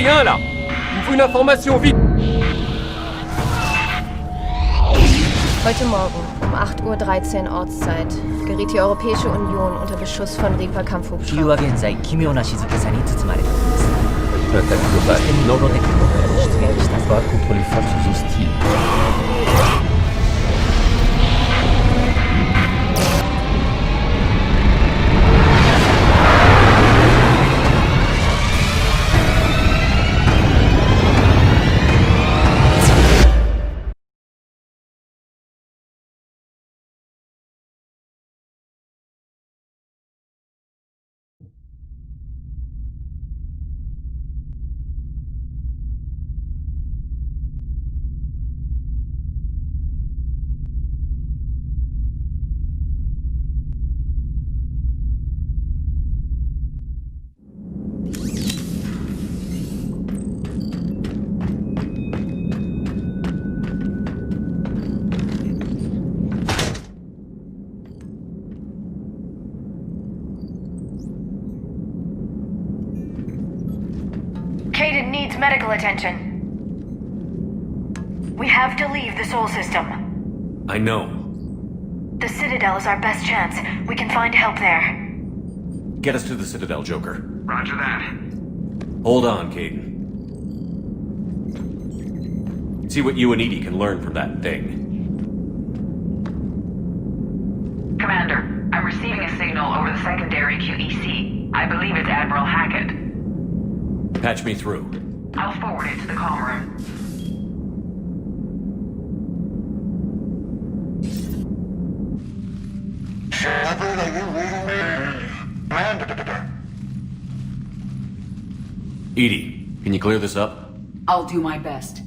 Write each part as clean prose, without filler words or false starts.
rien là. Il me faut une information vite. Heute Morgen um 8:13 Uhr Ortszeit geriet die Europäische Union unter Beschuss von Reaper-Kampfhubschraubern. 地球は現在奇妙な静けさに包まれています。そしてノードテクノが出現した。 contre les forces hostiles. Caden needs medical attention. We have to leave the Sol system. I know. The Citadel is our best chance. We can find help there. Get us to the Citadel, Joker. Roger that. Hold on, Caden. See what you and Edie can learn from that thing. Commander, I'm receiving a signal over the secondary QEC. I believe it's Admiral Hackett. Patch me through. I'll forward it to the comm room. Shepard, are you reading me? Commander. Edie, can you clear this up? I'll do my best.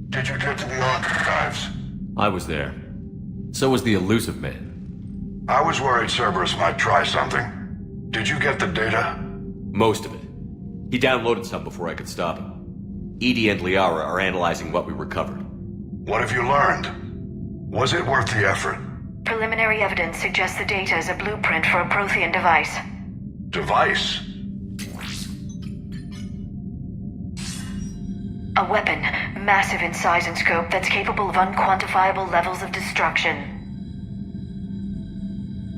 Did you get to the archives? I was there. So was the elusive man. I was worried Cerberus might try something. Did you get the data? Most of it. He downloaded some before I could stop him. Edie and Liara are analyzing what we recovered. What have you learned? Was it worth the effort? Preliminary evidence suggests the data is a blueprint for a Prothean device. Device? A weapon, massive in size and scope, that's capable of unquantifiable levels of destruction.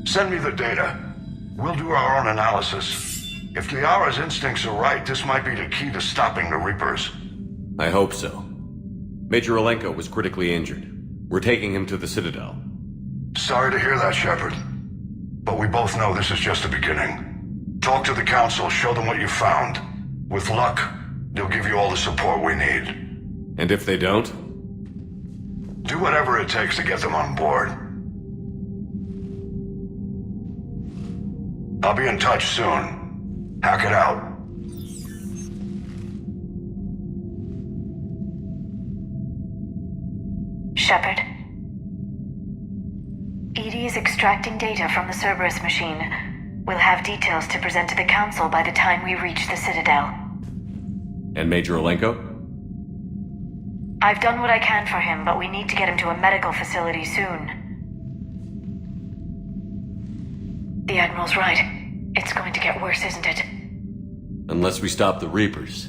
Send me the data. We'll do our own analysis. If Liara's instincts are right, this might be the key to stopping the Reapers. I hope so. Major Alenko was critically injured. We're taking him to the Citadel. Sorry to hear that, Shepard. But we both know this is just the beginning. Talk to the Council, show them what you found. With luck, they'll give you all the support we need. And if they don't? Do whatever it takes to get them on board. I'll be in touch soon. Hack it out. Shepard. Edie is extracting data from the Cerberus machine. We'll have details to present to the Council by the time we reach the Citadel. And Major Alenko? I've done what I can for him, but we need to get him to a medical facility soon. The Admiral's right. It's going to get worse, isn't it? Unless we stop the Reapers.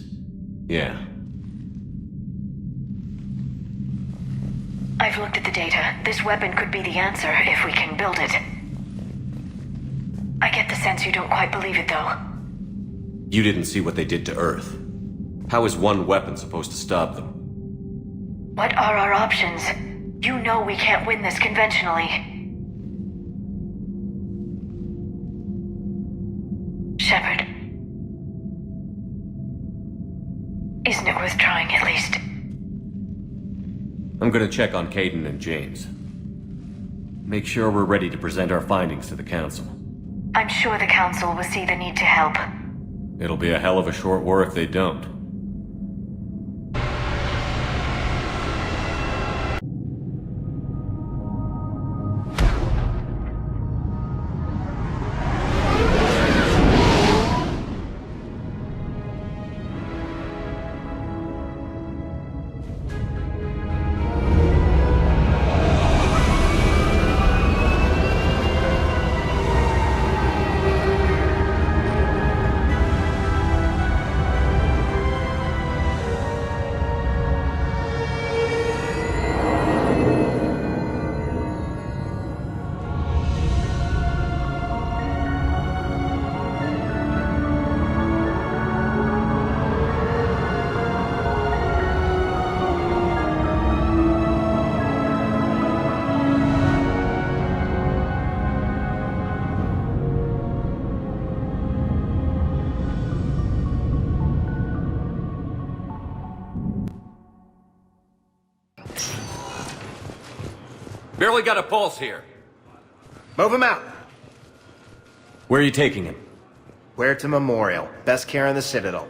Yeah. I've looked at the data. This weapon could be the answer if we can build it. I get the sense you don't quite believe it, though. You didn't see what they did to Earth. How is one weapon supposed to stop them? What are our options? You know we can't win this conventionally. Shepard. Isn't it worth trying at least? I'm gonna check on Caden and James. Make sure we're ready to present our findings to the Council. I'm sure the Council will see the need to help. It'll be a hell of a short war if they don't. Barely got a pulse here. Move him out. Where are you taking him? Where to Memorial. Best care in the Citadel.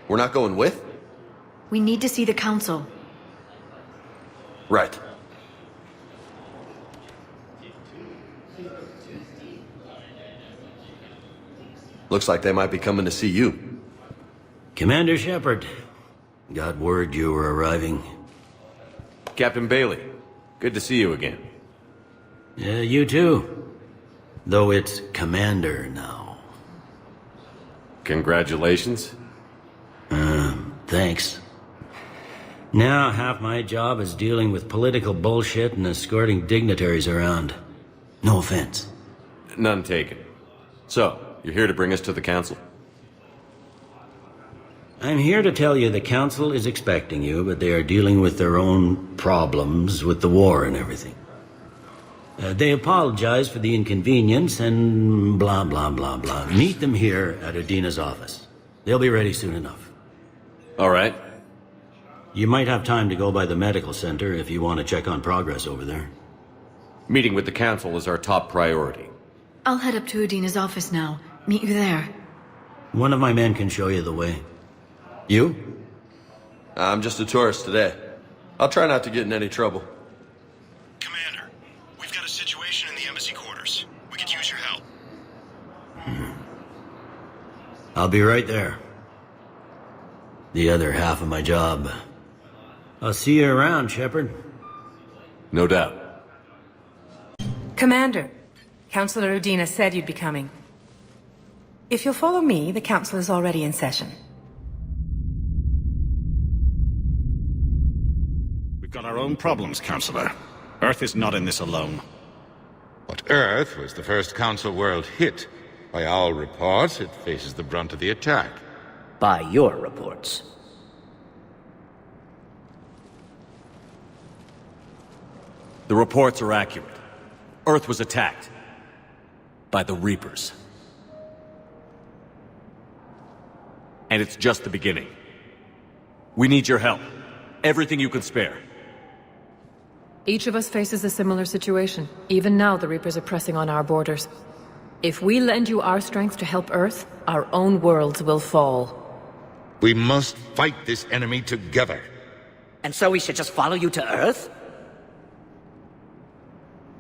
We're not going with? We need to see the council. Right. Looks like they might be coming to see you. Commander Shepard, got word you were arriving. Captain Bailey, good to see you again. Yeah, you too. Though it's Commander now. Congratulations. Thanks. Now half my job is dealing with political bullshit and escorting dignitaries around. No offense. None taken. So, you're here to bring us to the council? I'm here to tell you the council is expecting you, but they are dealing with their own problems with the war and everything. They apologize for the inconvenience and blah, blah, blah, blah. Meet them here at Udina's office. They'll be ready soon enough. All right. You might have time to go by the medical center if you want to check on progress over there. Meeting with the council is our top priority. I'll head up to Udina's office now. Meet you there. One of my men can show you the way. You? I'm just a tourist today. I'll try not to get in any trouble. Commander, we've got a situation in the embassy quarters. We could use your help. I'll be right there. The other half of my job. I'll see you around, Shepard. No doubt. Commander, Councillor Udina said you'd be coming. If you'll follow me, the council is already in session. We've got our own problems, Councillor. Earth is not in this alone. But Earth was the first Council world hit. By all reports, it faces the brunt of the attack. By your reports. The reports are accurate. Earth was attacked. By the Reapers. And it's just the beginning. We need your help. Everything you can spare. Each of us faces a similar situation. Even now, the Reapers are pressing on our borders. If we lend you our strength to help Earth, our own worlds will fall. We must fight this enemy together. And so we should just follow you to Earth?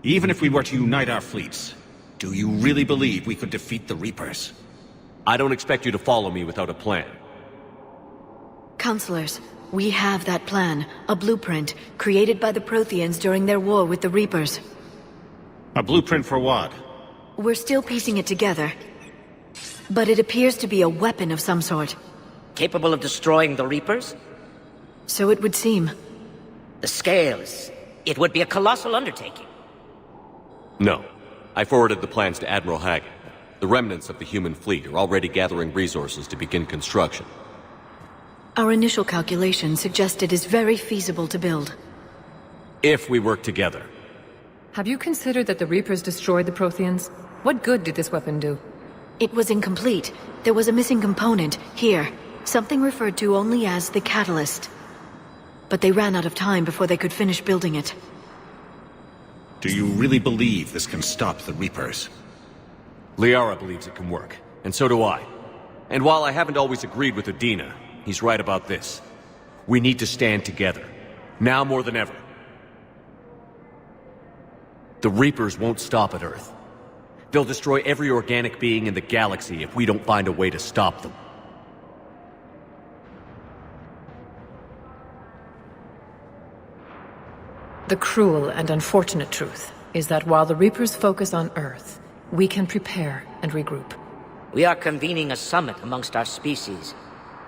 Even if we were to unite our fleets, do you really believe we could defeat the Reapers? I don't expect you to follow me without a plan. Councillors, we have that plan. A blueprint, created by the Protheans during their war with the Reapers. A blueprint for what? We're still piecing it together. But it appears to be a weapon of some sort. Capable of destroying the Reapers? So it would seem. The scales. It would be a colossal undertaking. No. I forwarded the plans to Admiral Hagen. The remnants of the human fleet are already gathering resources to begin construction. Our initial calculations suggest it is very feasible to build. If we work together. Have you considered that the Reapers destroyed the Protheans? What good did this weapon do? It was incomplete. There was a missing component, here. Something referred to only as the catalyst. But they ran out of time before they could finish building it. Do you really believe this can stop the Reapers? Liara believes it can work, and so do I. And while I haven't always agreed with Udina, he's right about this. We need to stand together. Now more than ever. The Reapers won't stop at Earth. They'll destroy every organic being in the galaxy if we don't find a way to stop them. The cruel and unfortunate truth is that while the Reapers focus on Earth, we can prepare and regroup. We are convening a summit amongst our species.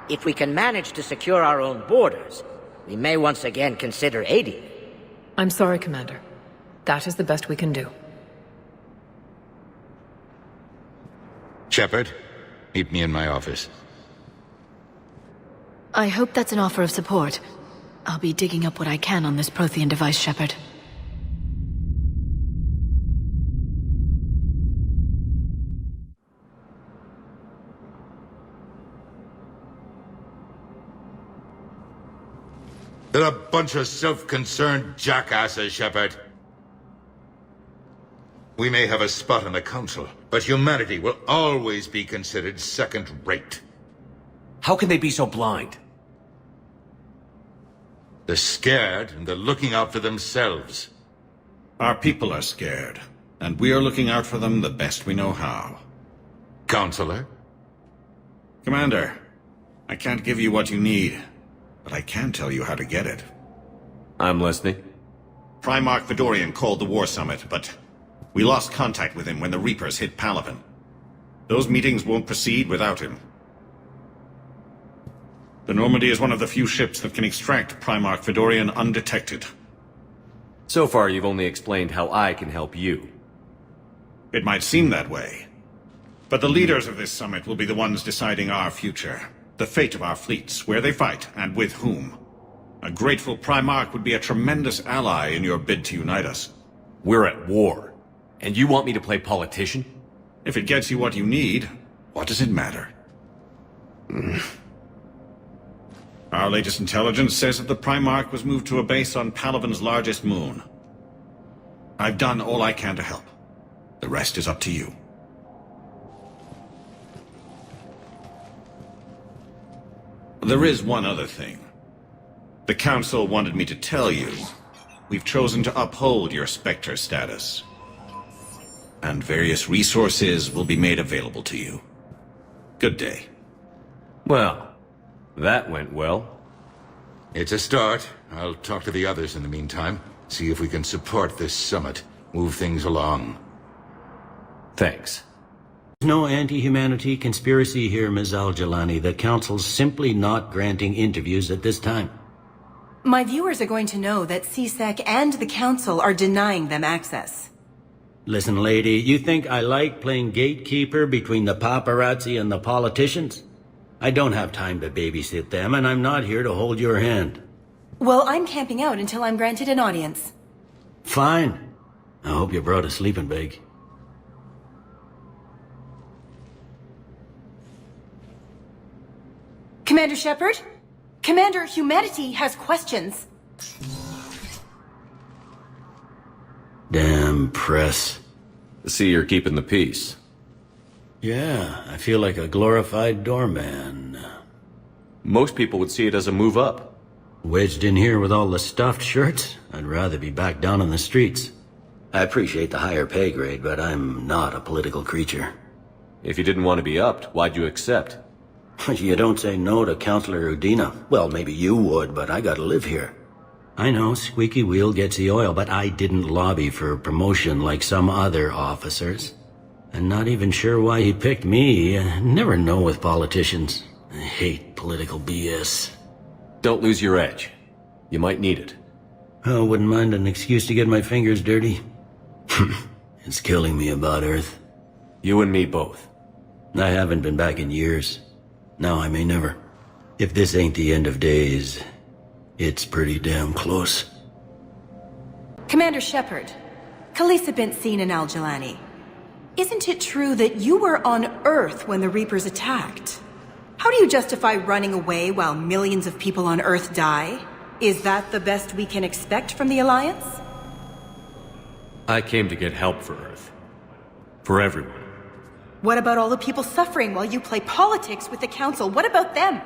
If we can manage to secure our own borders, we may once again consider aiding. I'm sorry, Commander. That is the best we can do. Shepard, meet me in my office. I hope that's an offer of support. I'll be digging up what I can on this Prothean device, Shepard. They're a bunch of self-concerned jackasses, Shepard. We may have a spot on the Council, but humanity will always be considered second-rate. How can they be so blind? They're scared, and they're looking out for themselves. Our people are scared, and we are looking out for them the best we know how. Counselor? Commander, I can't give you what you need, but I can tell you how to get it. I'm listening. Primarch Fedorian called the War Summit, but we lost contact with him when the Reapers hit Palaven. Those meetings won't proceed without him. The Normandy is one of the few ships that can extract Primarch Fedorian undetected. So far, you've only explained how I can help you. It might seem that way. But the leaders of this summit will be the ones deciding our future. The fate of our fleets, where they fight, and with whom. A grateful Primarch would be a tremendous ally in your bid to unite us. We're at war. And you want me to play politician? If it gets you what you need, what does it matter? Our latest intelligence says that the Primarch was moved to a base on Palaven's largest moon. I've done all I can to help. The rest is up to you. There is one other thing. The Council wanted me to tell you, we've chosen to uphold your Spectre status. And various resources will be made available to you. Good day. Well, that went well. It's a start. I'll talk to the others in the meantime. See if we can support this summit. Move things along. Thanks. There's no anti-humanity conspiracy here, Ms. Al-Jalani. The Council's simply not granting interviews at this time. My viewers are going to know that CSEC and the Council are denying them access. Listen, lady, you think I like playing gatekeeper between the paparazzi and the politicians? I don't have time to babysit them, and I'm not here to hold your hand. Well, I'm camping out until I'm granted an audience. Fine. I hope you brought a sleeping bag. Commander Shepard? Commander, humanity has questions. Damn press. See, you're keeping the peace. Yeah, I feel like a glorified doorman. Most people would see it as a move up. Wedged in here with all the stuffed shirts, I'd rather be back down on the streets. I appreciate the higher pay grade, but I'm not a political creature. If you didn't want to be upped, why'd you accept? You don't say no to Counselor Udina. Well, maybe you would, but I gotta live here. I know, squeaky wheel gets the oil, but I didn't lobby for promotion like some other officers. I'm not even sure why he picked me. I never know with politicians. I hate political BS. Don't lose your edge. You might need it. Oh, wouldn't mind an excuse to get my fingers dirty. It's killing me about Earth. You and me both. I haven't been back in years. Now I may never. If this ain't the end of days, it's pretty damn close. Commander Shepard, Khaleesa bint Seen and Al-Jalani. Isn't it true that you were on Earth when the Reapers attacked? How do you justify running away while millions of people on Earth die? Is that the best we can expect from the Alliance? I came to get help for Earth. For everyone. What about all the people suffering while you play politics with the Council? What about them?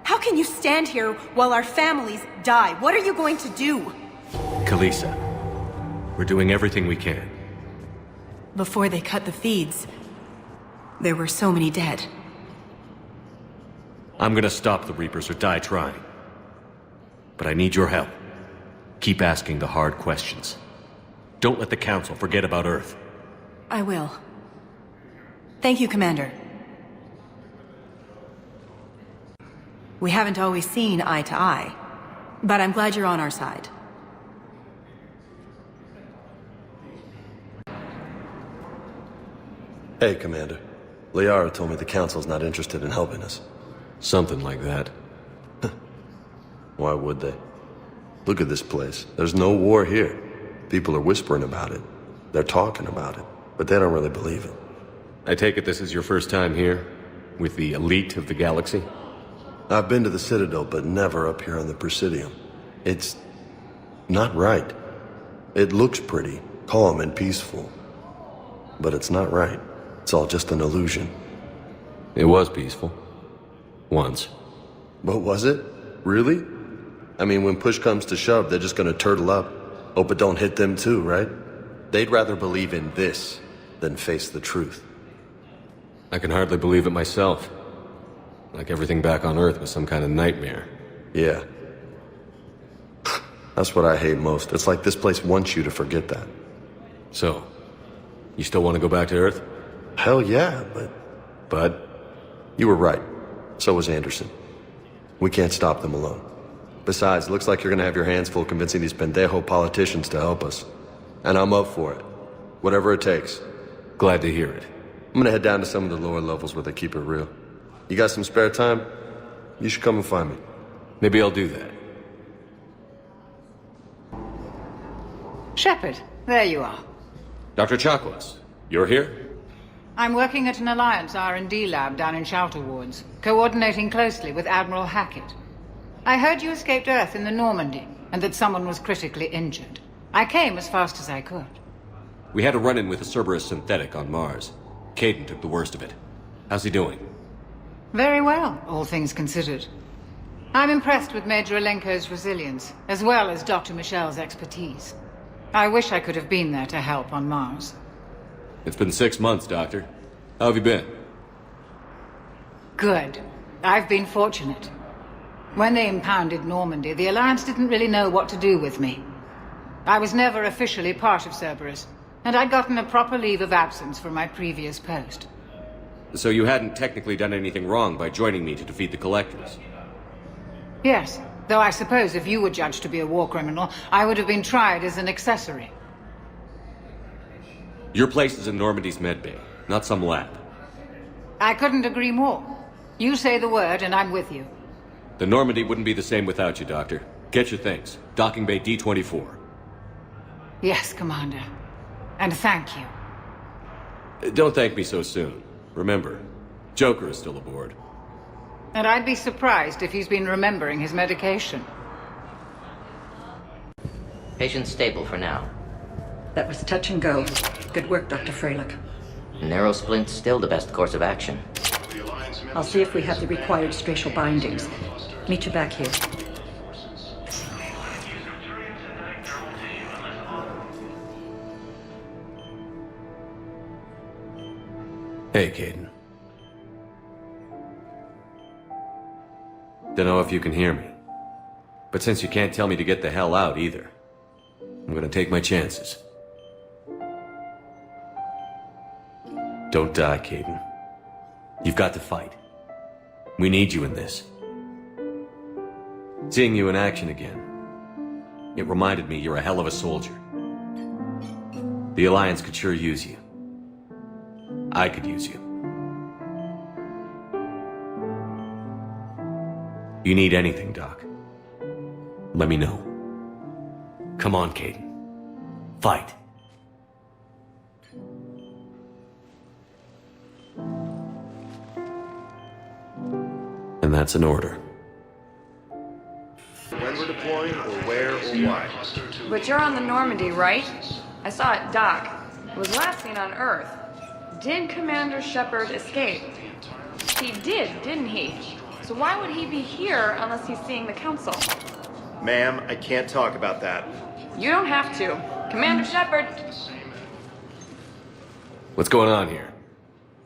How can you stand here while our families die? What are you going to do? Khaleesa, we're doing everything we can. Before they cut the feeds, there were so many dead. I'm gonna stop the Reapers or die trying. But I need your help. Keep asking the hard questions. Don't let the Council forget about Earth. I will. Thank you, Commander. We haven't always seen eye to eye, but I'm glad you're on our side. Hey, Commander. Liara told me the Council's not interested in helping us. Something like that. Why would they? Look at this place. There's no war here. People are whispering about it. They're talking about it, but they don't really believe it. I take it this is your first time here? With the elite of the galaxy? I've been to the Citadel, but never up here on the Presidium. It's not right. It looks pretty, calm and peaceful. But it's not right. It's all just an illusion. It was peaceful. Once. But was it? Really? I mean, when push comes to shove, they're just gonna turtle up. Hope it don't hit them too, right? They'd rather believe in this than face the truth. I can hardly believe it myself. Like everything back on Earth was some kind of nightmare. Yeah. That's what I hate most. It's like this place wants you to forget that. So, you still want to go back to Earth? Hell yeah, but... You were right. So was Anderson. We can't stop them alone. Besides, it looks like you're gonna have your hands full convincing these pendejo politicians to help us. And I'm up for it. Whatever it takes. Glad to hear it. I'm gonna head down to some of the lower levels where they keep it real. You got some spare time? You should come and find me. Maybe I'll do that. Shepard, there you are. Dr. Chakwas, you're here? I'm working at an Alliance R&D lab down in Shelter Wards, coordinating closely with Admiral Hackett. I heard you escaped Earth in the Normandy, and that someone was critically injured. I came as fast as I could. We had a run-in with a Cerberus synthetic on Mars. Caden took the worst of it. How's he doing? Very well, all things considered. I'm impressed with Major Alenko's resilience, as well as Dr. Michel's expertise. I wish I could have been there to help on Mars. It's been 6 months, Doctor. How have you been? Good. I've been fortunate. When they impounded Normandy, the Alliance didn't really know what to do with me. I was never officially part of Cerberus, and I'd gotten a proper leave of absence from my previous post. So you hadn't technically done anything wrong by joining me to defeat the Collectors? Yes, though I suppose if you were judged to be a war criminal, I would have been tried as an accessory. Your place is in Normandy's medbay, not some lab. I couldn't agree more. You say the word and I'm with you. The Normandy wouldn't be the same without you, Doctor. Get your things. Docking Bay D-24. Yes, Commander. And thank you. Don't thank me so soon. Remember, Joker is still aboard. And I'd be surprised if he's been remembering his medication. Patient stable for now. That was touch and go. Good work, Dr. Freilich. Narrow splint's still the best course of action. I'll see if we have the required spatial bindings. Meet you back here. Hey, Caden. Dunno if you can hear me. But since you can't tell me to get the hell out either, I'm gonna take my chances. Don't die, Caden. You've got to fight. We need you in this. Seeing you in action again, it reminded me you're a hell of a soldier. The Alliance could sure use you. I could use you. You need anything, Doc, let me know. Come on, Caden. Fight. And that's an order. When we're deploying, or where, or why. But you're on the Normandy, right? I saw it dock. It was last seen on Earth. Did Commander Shepard escape? He did, didn't he? So why would he be here unless he's seeing the Council? Ma'am, I can't talk about that. You don't have to. Commander Shepard! What's going on here?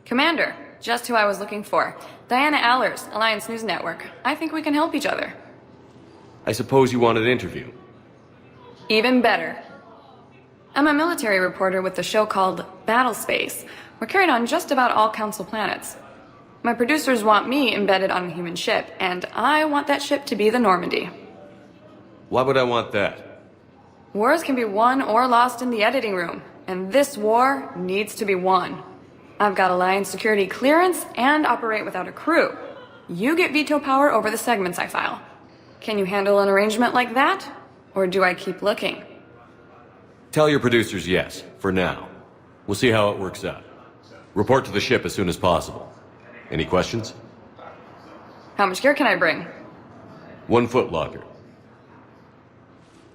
Commander, just who I was looking for. Diana Allers, Alliance News Network. I think we can help each other. I suppose you want an interview. Even better. I'm a military reporter with the show called Battlespace. We're carried on just about all Council planets. My producers want me embedded on a human ship, and I want that ship to be the Normandy. Why would I want that? Wars can be won or lost in the editing room, and this war needs to be won. I've got Alliance security clearance and operate without a crew. You get veto power over the segments I file. Can you handle an arrangement like that? Or do I keep looking? Tell your producers yes, for now. We'll see how it works out. Report to the ship as soon as possible. Any questions? How much gear can I bring? 1 foot locker.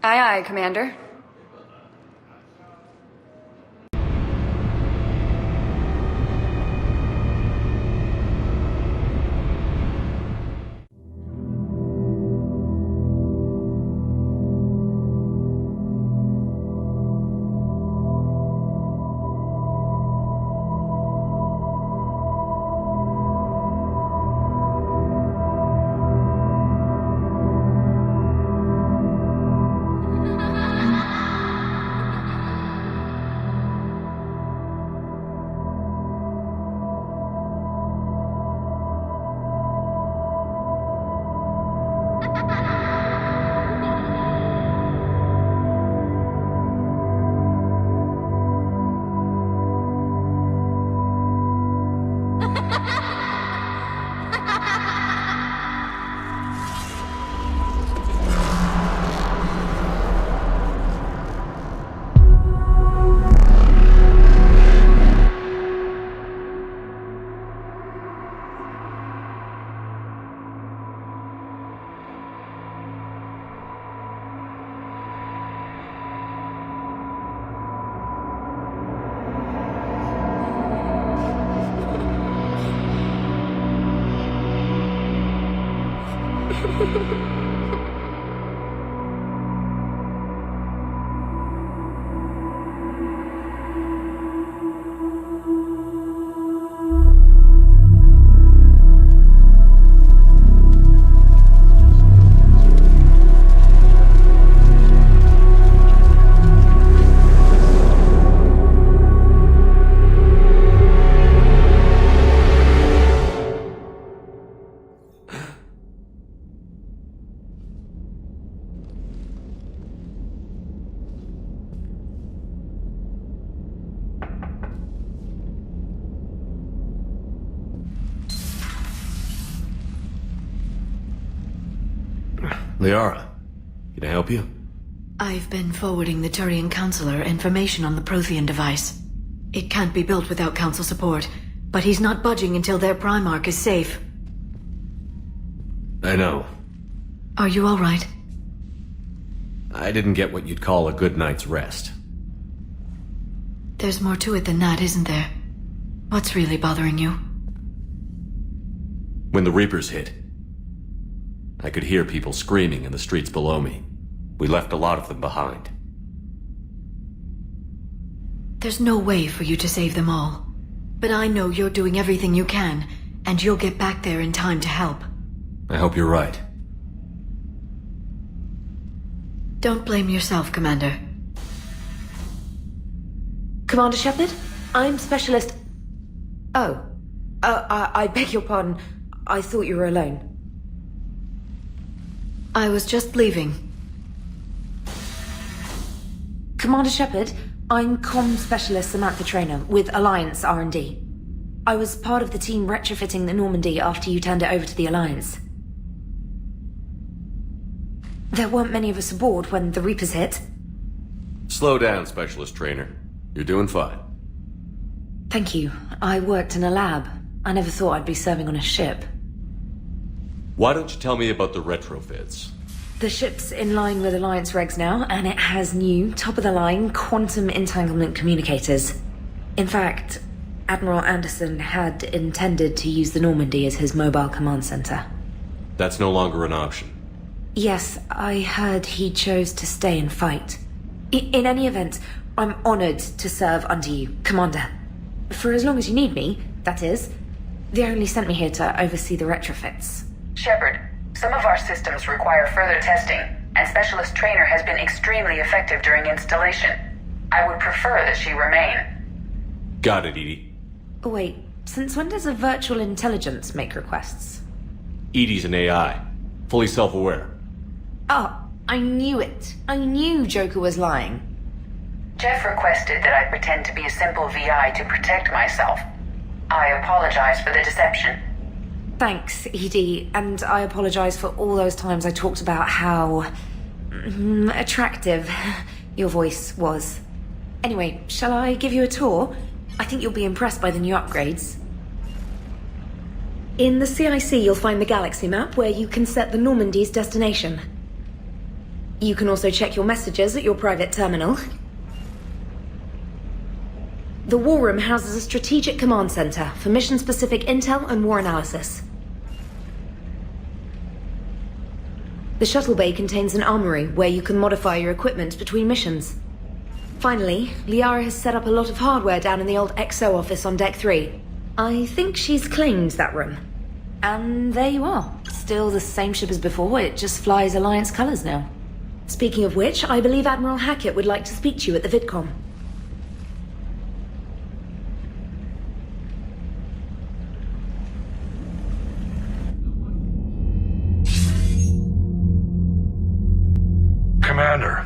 Aye, aye, Commander. Liara, can I help you? I've been forwarding the Turian Counselor information on the Prothean device. It can't be built without Council support, but he's not budging until their Primarch is safe. I know. Are you all right? I didn't get what you'd call a good night's rest. There's more to it than that, isn't there? What's really bothering you? When the Reapers hit, I could hear people screaming in the streets below me. We left a lot of them behind. There's no way for you to save them all. But I know you're doing everything you can, and you'll get back there in time to help. I hope you're right. Don't blame yourself, Commander. Commander Shepard? I'm Specialist... Oh. I beg your pardon. I thought you were alone. I was just leaving. Commander Shepard, I'm Comm Specialist Samantha Traynor with Alliance R&D. I was part of the team retrofitting the Normandy after you turned it over to the Alliance. There weren't many of us aboard when the Reapers hit. Slow down, Specialist Trainer. You're doing fine. Thank you. I worked in a lab. I never thought I'd be serving on a ship. Why don't you tell me about the retrofits? The ship's in line with Alliance regs now, and it has new, top-of-the-line quantum entanglement communicators. In fact, Admiral Anderson had intended to use the Normandy as his mobile command center. That's no longer an option. Yes, I heard he chose to stay and fight. In any event, I'm honored to serve under you, Commander. For as long as you need me, that is. They only sent me here to oversee the retrofits. Shepard, some of our systems require further testing, and Specialist Trainer has been extremely effective during installation. I would prefer that she remain. Got it, Edie. Wait, since when does a virtual intelligence make requests? Edie's an AI, fully self-aware. Oh, I knew it. I knew Joker was lying. Jeff requested that I pretend to be a simple VI to protect myself. I apologize for the deception. Thanks, Edie, and I apologize for all those times I talked about how... attractive your voice was. Anyway, shall I give you a tour? I think you'll be impressed by the new upgrades. In the CIC, you'll find the galaxy map where you can set the Normandy's destination. You can also check your messages at your private terminal. The War Room houses a strategic command center for mission-specific intel and war analysis. The shuttle bay contains an armory where you can modify your equipment between missions. Finally, Liara has set up a lot of hardware down in the old XO office on Deck 3. I think she's claimed that room. And there you are. Still the same ship as before, it just flies Alliance colors now. Speaking of which, I believe Admiral Hackett would like to speak to you at the VidCom. Commander,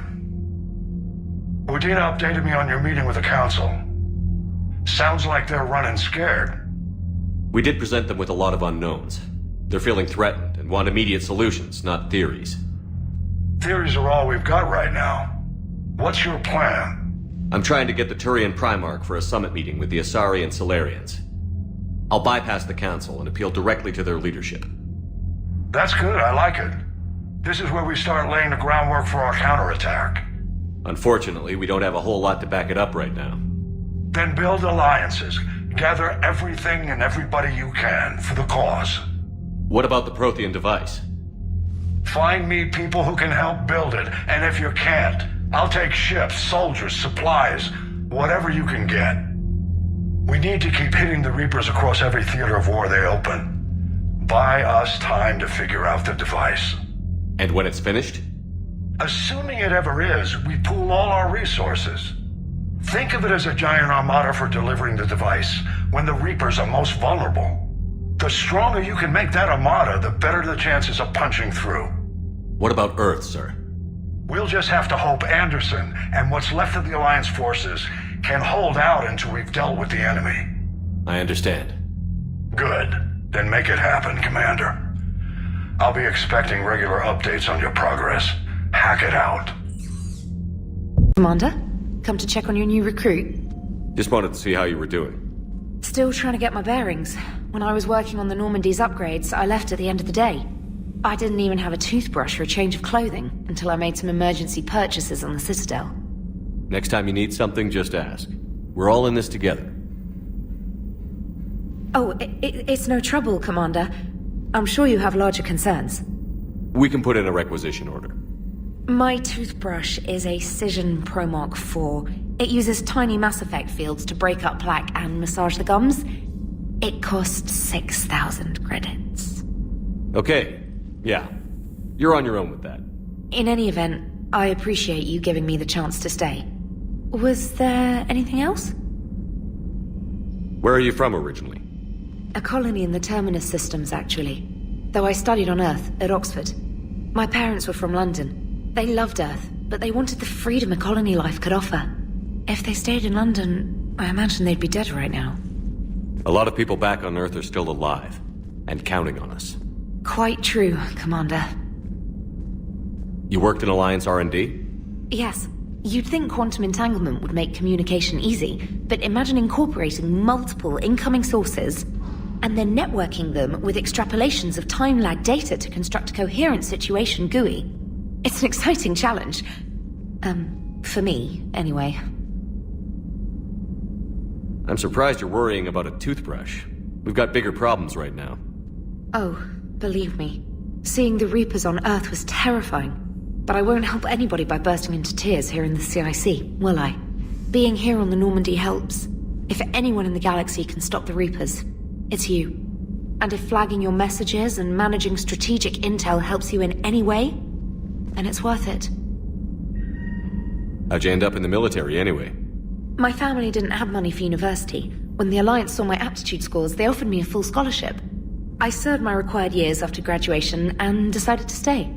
Udina updated me on your meeting with the Council. Sounds like they're running scared. We did present them with a lot of unknowns. They're feeling threatened and want immediate solutions, not theories. Theories are all we've got right now. What's your plan? I'm trying to get the Turian Primarch for a summit meeting with the Asari and Solarians. I'll bypass the Council and appeal directly to their leadership. That's good, I like it. This is where we start laying the groundwork for our counterattack. Unfortunately, we don't have a whole lot to back it up right now. Then build alliances. Gather everything and everybody you can for the cause. What about the Prothean device? Find me people who can help build it, and if you can't, I'll take ships, soldiers, supplies, whatever you can get. We need to keep hitting the Reapers across every theater of war they open. Buy us time to figure out the device. And when it's finished? Assuming it ever is, we pool all our resources. Think of it as a giant armada for delivering the device when the Reapers are most vulnerable. The stronger you can make that armada, the better the chances of punching through. What about Earth, sir? We'll just have to hope Anderson and what's left of the Alliance forces can hold out until we've dealt with the enemy. I understand. Good. Then make it happen, Commander. I'll be expecting regular updates on your progress. Hack it out. Commander? Come to check on your new recruit. Just wanted to see how you were doing. Still trying to get my bearings. When I was working on the Normandy's upgrades, I left at the end of the day. I didn't even have a toothbrush or a change of clothing until I made some emergency purchases on the Citadel. Next time you need something, just ask. We're all in this together. Oh, it's no trouble, Commander. I'm sure you have larger concerns. We can put in a requisition order. My toothbrush is a Cision Pro Mark IV. It uses tiny Mass Effect fields to break up plaque and massage the gums. It costs 6,000 credits. Okay, yeah. You're on your own with that. In any event, I appreciate you giving me the chance to stay. Was there anything else? Where are you from originally? A colony in the Terminus systems, actually. Though I studied on Earth, at Oxford. My parents were from London. They loved Earth, but they wanted the freedom a colony life could offer. If they stayed in London, I imagine they'd be dead right now. A lot of people back on Earth are still alive, and counting on us. Quite true, Commander. You worked in Alliance R&D? Yes. You'd think quantum entanglement would make communication easy, but imagine incorporating multiple incoming sources and then networking them with extrapolations of time-lag data to construct a coherent situation GUI. It's an exciting challenge. For me, anyway. I'm surprised you're worrying about a toothbrush. We've got bigger problems right now. Oh, believe me. Seeing the Reapers on Earth was terrifying. But I won't help anybody by bursting into tears here in the CIC, will I? Being here on the Normandy helps. If anyone in the galaxy can stop the Reapers, it's you. And if flagging your messages and managing strategic intel helps you in any way, then it's worth it. How'd you end up in the military anyway? My family didn't have money for university. When the Alliance saw my aptitude scores, they offered me a full scholarship. I served my required years after graduation and decided to stay.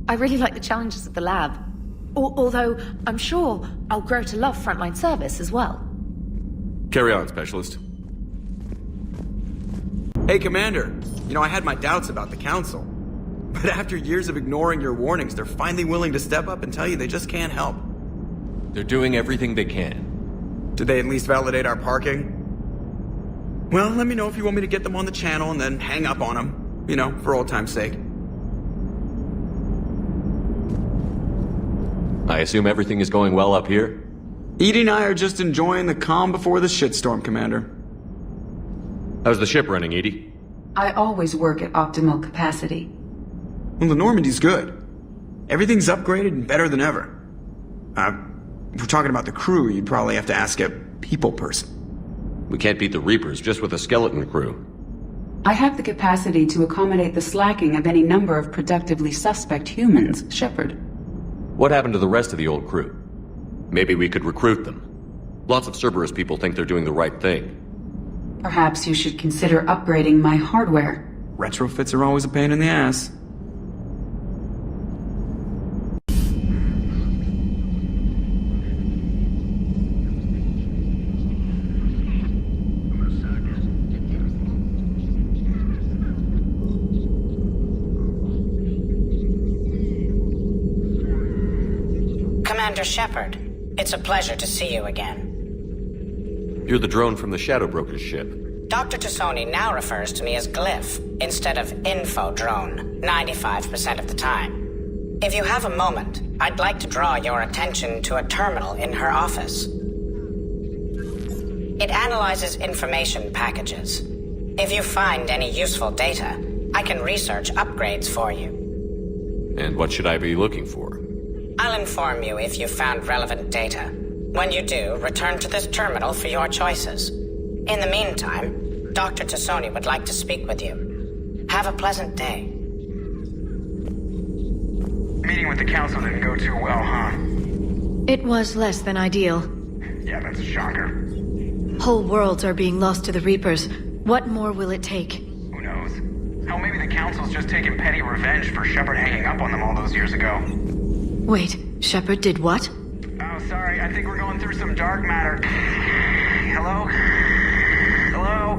I really like the challenges of the lab. Although, I'm sure I'll grow to love frontline service as well. Carry on, Specialist. Hey, Commander. You know, I had my doubts about the Council. But after years of ignoring your warnings, they're finally willing to step up and tell you they just can't help. They're doing everything they can. Did they at least validate our parking? Well, let me know if you want me to get them on the channel and then hang up on them. You know, for old time's sake. I assume everything is going well up here? Edie and I are just enjoying the calm before the shitstorm, Commander. How's the ship running, Edie? I always work at optimal capacity. Well, the Normandy's good. Everything's upgraded and better than ever. If we're talking about the crew, you'd probably have to ask a people person. We can't beat the Reapers just with a skeleton crew. I have the capacity to accommodate the slacking of any number of productively suspect humans, Shepard. What happened to the rest of the old crew? Maybe we could recruit them. Lots of Cerberus people think they're doing the right thing. Perhaps you should consider upgrading my hardware. Retrofits are always a pain in the ass. Commander Shepard, it's a pleasure to see you again. You're the drone from the Shadow Broker's ship. Dr. Tassoni now refers to me as Glyph instead of Info Drone 95% of the time. If you have a moment, I'd like to draw your attention to a terminal in her office. It analyzes information packages. If you find any useful data, I can research upgrades for you. And what should I be looking for? I'll inform you if you've found relevant data. When you do, return to this terminal for your choices. In the meantime, Dr. Tassoni would like to speak with you. Have a pleasant day. Meeting with the council didn't go too well, huh? It was less than ideal. Yeah, that's a shocker. Whole worlds are being lost to the Reapers. What more will it take? Who knows? Hell, maybe the council's just taking petty revenge for Shepard hanging up on them all those years ago. Wait, Shepard did what? Oh, sorry, I think we're going through some dark matter. Hello? Hello?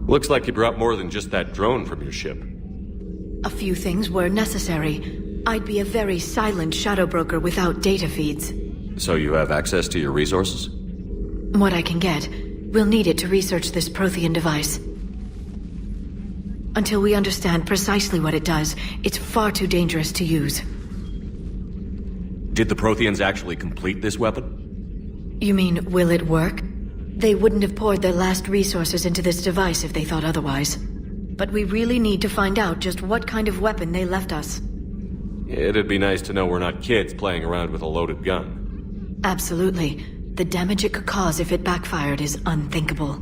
Looks like you brought more than just that drone from your ship. A few things were necessary. I'd be a very silent shadow broker without data feeds. So you have access to your resources? What I can get. We'll need it to research this Prothean device. Until we understand precisely what it does, it's far too dangerous to use. Did the Protheans actually complete this weapon? You mean, will it work? They wouldn't have poured their last resources into this device if they thought otherwise. But we really need to find out just what kind of weapon they left us. It'd be nice to know we're not kids playing around with a loaded gun. Absolutely. The damage it could cause if it backfired is unthinkable.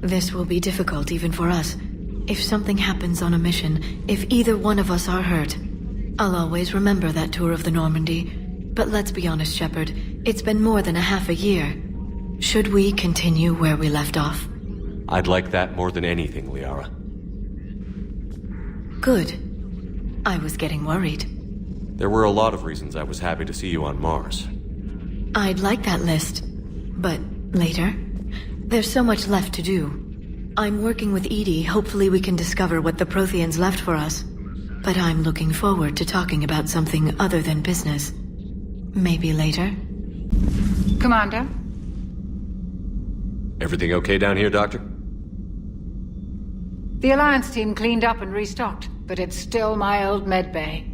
This will be difficult even for us. If something happens on a mission, if either one of us are hurt, I'll always remember that tour of the Normandy. But let's be honest, Shepard, it's been more than a half a year. Should we continue where we left off? I'd like that more than anything, Liara. Good. I was getting worried. There were a lot of reasons I was happy to see you on Mars. I'd like that list. But later? There's so much left to do. I'm working with Edie. Hopefully we can discover what the Protheans left for us. But I'm looking forward to talking about something other than business. Maybe later? Commander? Everything okay down here, Doctor? The Alliance team cleaned up and restocked, but it's still my old med bay.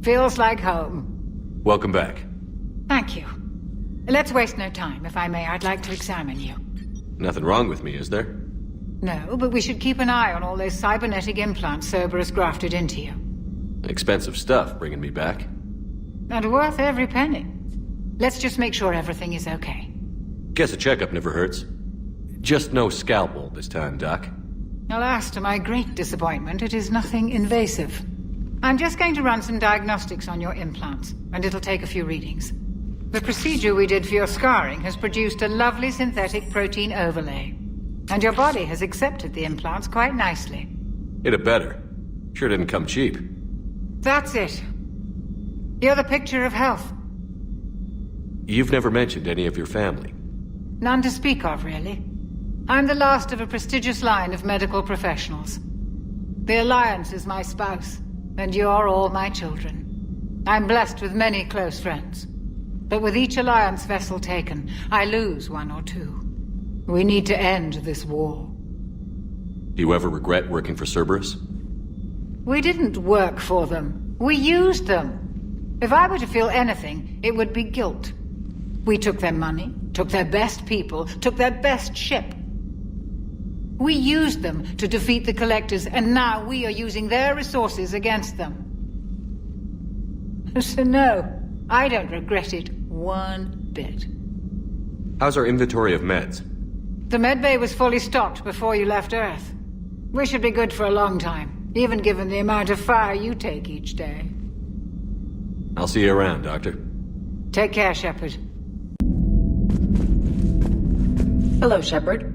Feels like home. Welcome back. Thank you. Let's waste no time. If I may, I'd like to examine you. Nothing wrong with me, is there? No, but we should keep an eye on all those cybernetic implants Cerberus grafted into you. Expensive stuff bringing me back. And worth every penny. Let's just make sure everything is okay. Guess a checkup never hurts. Just no scalpel this time, Doc. Alas, to my great disappointment, it is nothing invasive. I'm just going to run some diagnostics on your implants, and it'll take a few readings. The procedure we did for your scarring has produced a lovely synthetic protein overlay. And your body has accepted the implants quite nicely. It had better. Sure didn't come cheap. That's it. You're the picture of health. You've never mentioned any of your family. None to speak of, really. I'm the last of a prestigious line of medical professionals. The Alliance is my spouse, and you're all my children. I'm blessed with many close friends. But with each Alliance vessel taken, I lose one or two. We need to end this war. Do you ever regret working for Cerberus? We didn't work for them. We used them. If I were to feel anything, it would be guilt. We took their money, took their best people, took their best ship. We used them to defeat the Collectors, and now we are using their resources against them. So no, I don't regret it one bit. How's our inventory of meds? The medbay was fully stocked before you left Earth. We should be good for a long time, even given the amount of fire you take each day. I'll see you around, Doctor. Take care, Shepard. Hello, Shepard.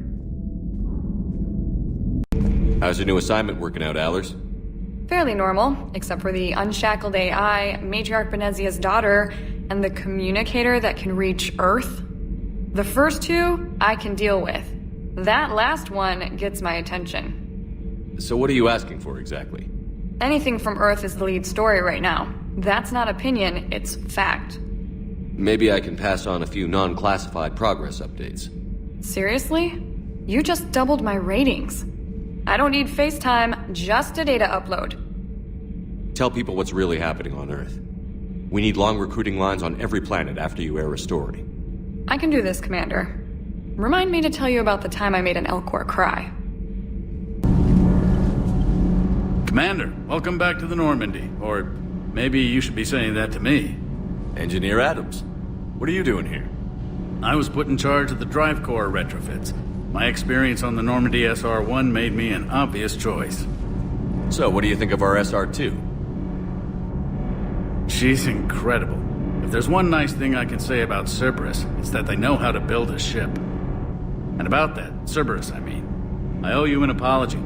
How's your new assignment working out, Allers? Fairly normal, except for the unshackled AI, Matriarch Benezia's daughter, and the communicator that can reach Earth. The first two, I can deal with. That last one gets my attention. So what are you asking for, exactly? Anything from Earth is the lead story right now. That's not opinion, it's fact. Maybe I can pass on a few non-classified progress updates. Seriously? You just doubled my ratings. I don't need FaceTime, just a data upload. Tell people what's really happening on Earth. We need long recruiting lines on every planet after you air a story. I can do this, Commander. Remind me to tell you about the time I made an Elcor cry. Commander, welcome back to the Normandy. Or maybe you should be saying that to me. Engineer Adams, what are you doing here? I was put in charge of the drive core retrofits. My experience on the Normandy SR-1 made me an obvious choice. So, what do you think of our SR-2? She's incredible. If there's one nice thing I can say about Cerberus, it's that they know how to build a ship. And about that, Cerberus, I mean. I owe you an apology.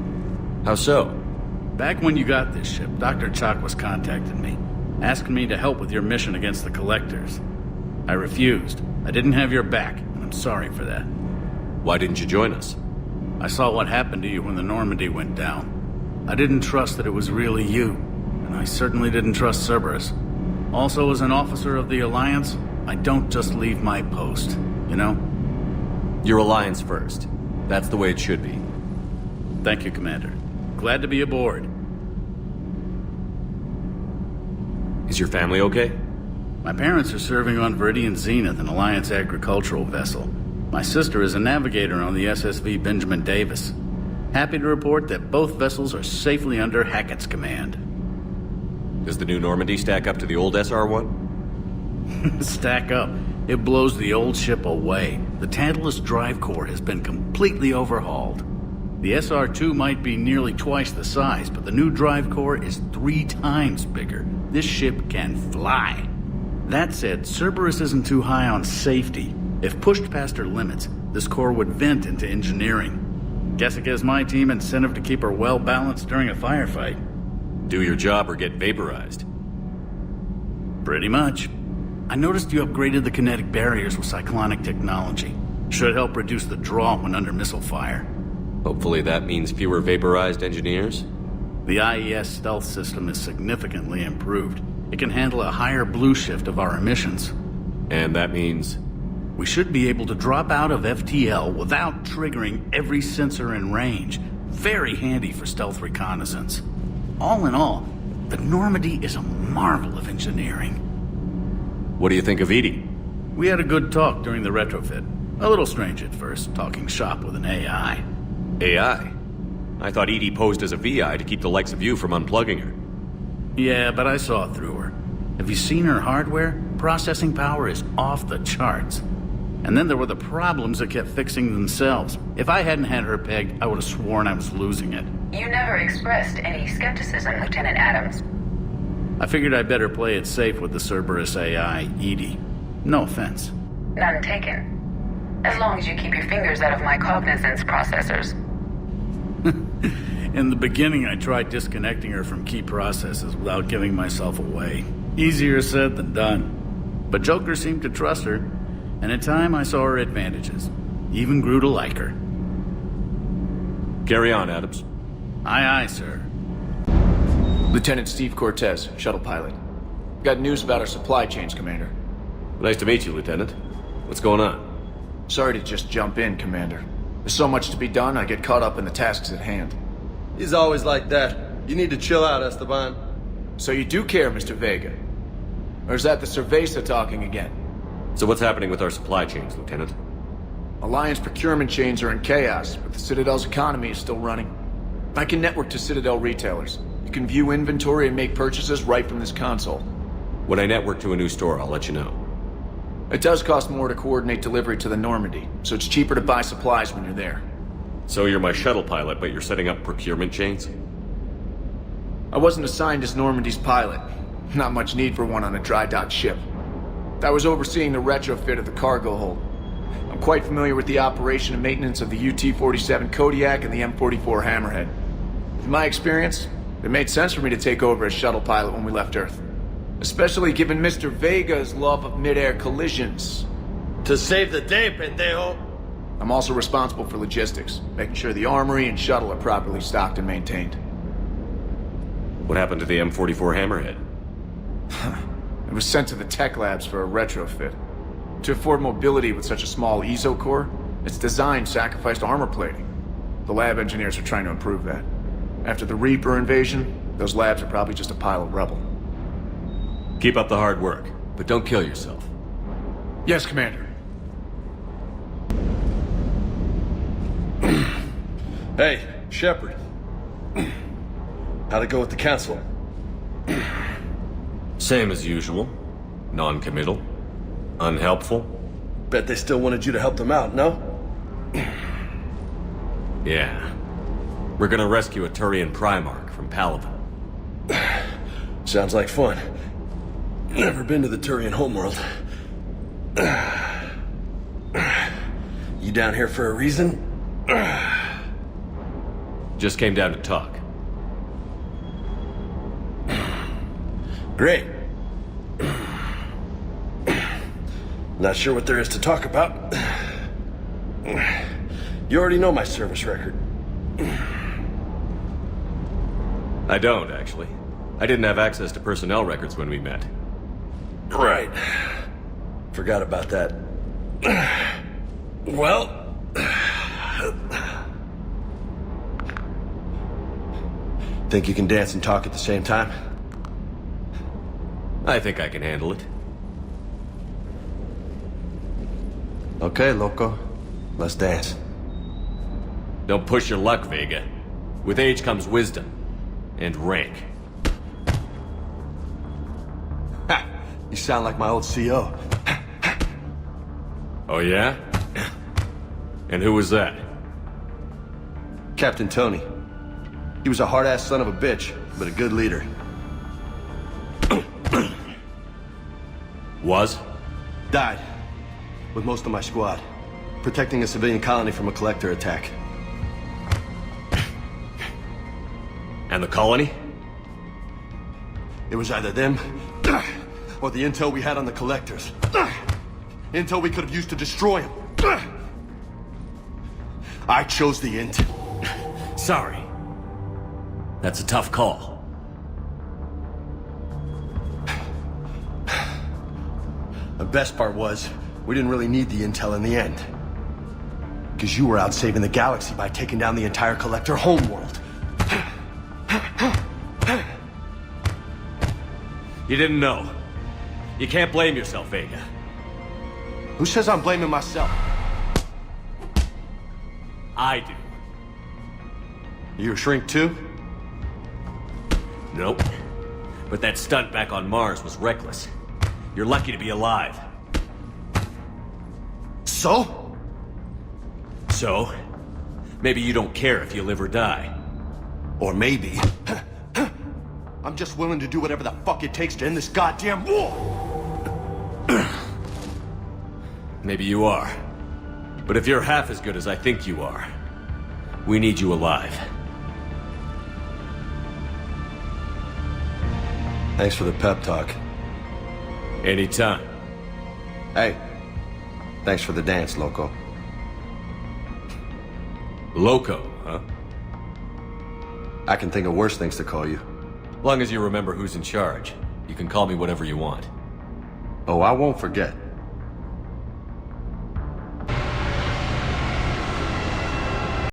How so? Back when you got this ship, Dr. Chalk was contacting me, asking me to help with your mission against the Collectors. I refused. I didn't have your back, and I'm sorry for that. Why didn't you join us? I saw what happened to you when the Normandy went down. I didn't trust that it was really you, and I certainly didn't trust Cerberus. Also, as an officer of the Alliance, I don't just leave my post, you know? Your Alliance first. That's the way it should be. Thank you, Commander. Glad to be aboard. Is your family okay? My parents are serving on Viridian Zenith, an Alliance agricultural vessel. My sister is a navigator on the SSV Benjamin Davis. Happy to report that both vessels are safely under Hackett's command. Does the new Normandy stack up to the old SR-1? Stack up. It blows the old ship away. The Tantalus drive core has been completely overhauled. The SR-2 might be nearly twice the size, but the new drive core is 3 times bigger. This ship can fly. That said, Cerberus isn't too high on safety. If pushed past her limits, this core would vent into engineering. Guess it gives my team incentive to keep her well-balanced during a firefight. Do your job or get vaporized. Pretty much. I noticed you upgraded the kinetic barriers with cyclonic technology. Should help reduce the draw when under missile fire. Hopefully that means fewer vaporized engineers? The IES stealth system is significantly improved. It can handle a higher blue shift of our emissions. And that means? We should be able to drop out of FTL without triggering every sensor in range. Very handy for stealth reconnaissance. All in all, the Normandy is a marvel of engineering. What do you think of Edie? We had a good talk during the retrofit. A little strange at first, talking shop with an AI. AI? I thought Edie posed as a VI to keep the likes of you from unplugging her. Yeah, but I saw through her. Have you seen her hardware? Processing power is off the charts. And then there were the problems that kept fixing themselves. If I hadn't had her pegged, I would have sworn I was losing it. You never expressed any skepticism, Lieutenant Adams. I figured I'd better play it safe with the Cerberus AI, Edie. No offense. None taken. As long as you keep your fingers out of my cognizance processors. In the beginning, I tried disconnecting her from key processes without giving myself away. Easier said than done. But Joker seemed to trust her, and in time I saw her advantages. Even grew to like her. Carry on, Adams. Aye, aye, sir. Lieutenant Steve Cortez, shuttle pilot. Got news about our supply chains, Commander. Nice to meet you, Lieutenant. What's going on? Sorry to just jump in, Commander. There's so much to be done, I get caught up in the tasks at hand. He's always like that. You need to chill out, Esteban. So you do care, Mr. Vega? Or is that the Cerveza talking again? So what's happening with our supply chains, Lieutenant? Alliance procurement chains are in chaos, but the Citadel's economy is still running. I can network to Citadel retailers. You can view inventory and make purchases right from this console. When I network to a new store, I'll let you know. It does cost more to coordinate delivery to the Normandy, so it's cheaper to buy supplies when you're there. So you're my shuttle pilot, but you're setting up procurement chains? I wasn't assigned as Normandy's pilot. Not much need for one on a dry dock ship. I was overseeing the retrofit of the cargo hold. I'm quite familiar with the operation and maintenance of the UT-47 Kodiak and the M44 Hammerhead. With my experience, it made sense for me to take over as shuttle pilot when we left Earth. Especially given Mr. Vega's love of mid-air collisions. To save the day, pendejo. I'm also responsible for logistics, making sure the armory and shuttle are properly stocked and maintained. What happened to the M44 Hammerhead? It was sent to the tech labs for a retrofit. To afford mobility with such a small ESO core, its design sacrificed armor plating. The lab engineers are trying to improve that. After the Reaper invasion, those labs are probably just a pile of rubble. Keep up the hard work, but don't kill yourself. Yes, Commander. Hey, Shepard. How'd it go with the council? Same as usual. Non-committal. Unhelpful. Bet they still wanted you to help them out, no? Yeah. We're gonna rescue a Turian Primarch from Palaven. Sounds like fun. Never been to the Turian homeworld. You down here for a reason? Just came down to talk. Great. Not sure what there is to talk about. You already know my service record. I don't, actually. I didn't have access to personnel records when we met. Right. Forgot about that. Well... Think you can dance and talk at the same time? I think I can handle it. Okay, loco. Let's dance. Don't push your luck, Vega. With age comes wisdom. And rank. Ha! You sound like my old CO. Oh yeah? And who was that? Captain Tony. He was a hard-ass son of a bitch, but a good leader. Was? Died. With most of my squad. Protecting a civilian colony from a collector attack. And the colony? It was either them, or the intel we had on the collectors. Intel we could have used to destroy them. I chose the intel. Sorry. That's a tough call. The best part was, we didn't really need the intel in the end. Because you were out saving the galaxy by taking down the entire collector homeworld. You didn't know. You can't blame yourself, Vega. Who says I'm blaming myself? I do. You a shrink too? Nope. But that stunt back on Mars was reckless. You're lucky to be alive. So? So? Maybe you don't care if you live or die. Or maybe... I'm just willing to do whatever the fuck it takes to end this goddamn war! Maybe you are. But if you're half as good as I think you are, we need you alive. Thanks for the pep talk. Anytime. Hey, thanks for the dance, Loco. Loco, huh? I can think of worse things to call you. Long as you remember who's in charge, you can call me whatever you want. Oh, I won't forget.